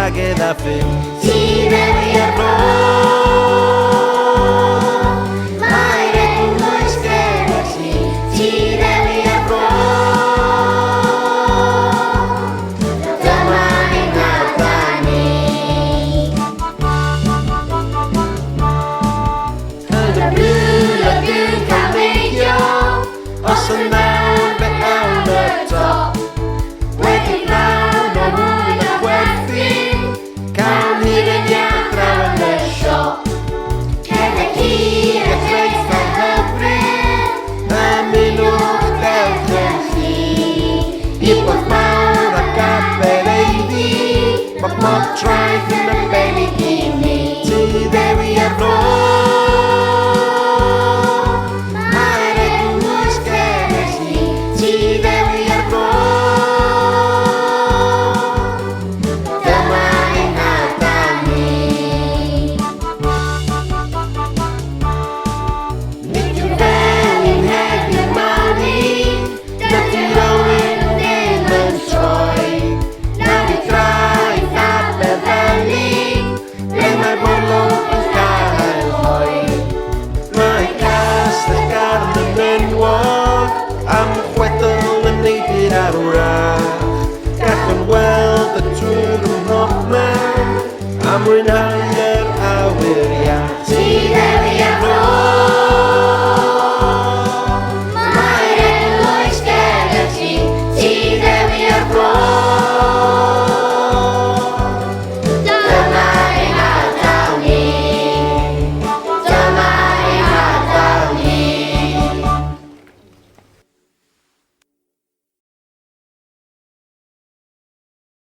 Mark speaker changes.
Speaker 1: bragedd a ffilm.
Speaker 2: Ti Ddewi ar bro, mae'r eglwys gerddorol ni. Ti Ddewi ar bro, dyma ein ardal ni. Yn y blue lagoon caneuon, os yn nawr be awn y top. Wedi llawn o hwn a gwerthu, cawn hyn yn iawn draw yn y siop. Cerdded hir a traeth a hyfryd, ymunwch dewch yn chi. I bwrdd mawr ac abereiddi, mob traeth yn arbennig i ni. Ti Ddewi ar bro, mae'r eglwys gerddorol ni. Ti Ddewi ar bro, dyma ein ardal ni. Nid yw'r felin heddiw mawn ni, dydy rywun ddim yn troi. Nawr i graith a befeli, ble mae'r morlwg yn cael hoi. Mae castell garn yn enwog, am chwedl yn neidyr ar wrach. Gallwn weld y tŵr yn hofman, am mwynhau